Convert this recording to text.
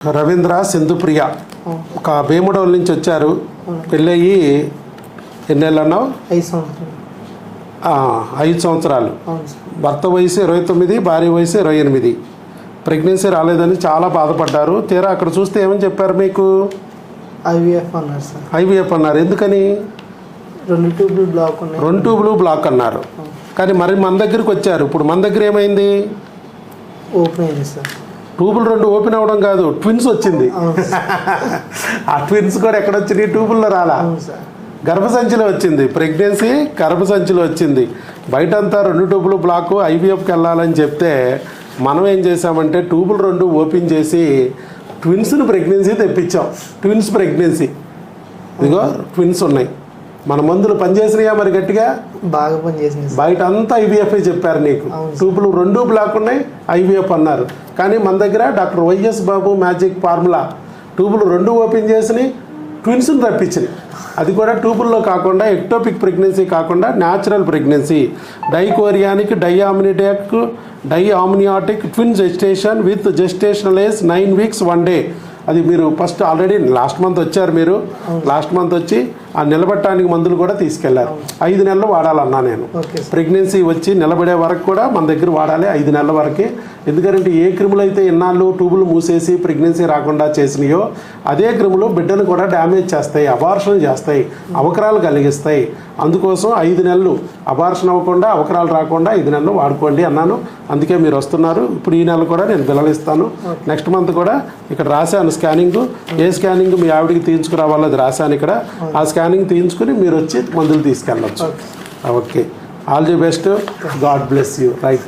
రవీంద్ర సింధుప్రియ ఒక భీముడోల్ నుంచి వచ్చారు. పెళ్ళయి ఎన్నేళ్ళు అన్నావు? 5 సంవత్సరాలు. భర్త వయసు 29, భార్య వయసు 28. ప్రెగ్నెన్సీ రాలేదని చాలా బాధపడ్డారు. తీరా అక్కడ చూస్తే ఏమని చెప్పారు మీకు? ఐవీఎఫ్ అన్నారు సార్. ఐవీఎఫ్ అన్నారు. ఎందుకని? 2 ట్యూబ్లు బ్లాక్ ఉన్నాయి. 2 ట్యూబ్లు బ్లాక్ అన్నారు. కానీ మరి మన దగ్గరికి వచ్చారు. ఇప్పుడు మన దగ్గర ఏమైంది? ఓపెన్ అయింది సార్. ట్యూబులు 2 ఓపెన్ అవ్వడం కాదు, ట్విన్స్ వచ్చింది. ఆ ట్విన్స్ కూడా ఎక్కడ వచ్చింది? ట్యూబుల్లో రాలా, గర్భసంచిలో వచ్చింది. ప్రెగ్నెన్సీ గర్భసంచిలో వచ్చింది. బయటంతా 2 ట్యూబులు బ్లాకు, ఐవీఎఫ్కి వెళ్ళాలని చెప్తే మనం ఏం చేసామంటే ట్యూబులు 2 ఓపెన్ చేసి ట్విన్స్ని ప్రెగ్నెన్సీ తెప్పించాం. ట్విన్స్ ప్రెగ్నెన్సీ, ఇదిగో ట్విన్స్ ఉన్నాయి. మన మందులు పనిచేసినాయా? మరి గట్టిగా బాగా పనిచేసింది. బయట అంతా ఐవీఎఫ్ చెప్పారు నీకు. ట్యూబులు 2 బ్లాక్ ఉన్నాయి, ఐవీఎఫ్ అన్నారు. కానీ మన దగ్గర doctor YS Babu magic formula ట్యూబులు 2 ఓపెన్ చేసి ట్విన్స్ని రప్పించింది. అది కూడా ట్యూబుల్లో కాకుండా ఎక్టోపిక్ ప్రెగ్నెన్సీ కాకుండా natural pregnancy, dichorionic, diamniotic twin gestation with gestational age 9 weeks 1 day. అది మీరు ఫస్ట్ ఆల్రెడీ లాస్ట్ మంత్ వచ్చారు. మీరు లాస్ట్ మంత్ వచ్చి ఆ నిలబెట్టడానికి మందులు కూడా తీసుకెళ్లారు. 5 నెలలు వాడాలన్నా నేను. ప్రెగ్నెన్సీ వచ్చి నిలబడే వరకు కూడా మన దగ్గర వాడాలి 5 నెలల వరకు. ఎందుకంటే ఏ క్రిములు అయితే ఇన్నాళ్ళు ట్యూబులు మూసేసి ప్రెగ్నెన్సీ రాకుండా చేసినాయో అదే క్రిములు బిడ్డను కూడా డ్యామేజ్ చేస్తాయి, అబార్షన్ చేస్తాయి, అవకరాలు కలిగిస్తాయి. అందుకోసం 5 నెలలు అబార్షన్ అవ్వకుండా, అవకరాలు రాకుండా 5 నెలలు వాడుకోండి అన్నాను. అందుకే మీరు వస్తున్నారు. ఇప్పుడు ఈ నెల కూడా నేను పిల్లలు ఇస్తాను. నెక్స్ట్ మంత్ కూడా ఇక్కడ రాశాను స్కానింగ్. ఏ స్కానింగ్ మీ ఆవిడికి తీయించుకురావాలో అది రాశాను ఇక్కడ. ఆ స్కానింగ్ తీయించుకుని మీరు వచ్చి మందులు తీసుకెళ్ళచ్చు. Okay, all the best. God bless you. Right.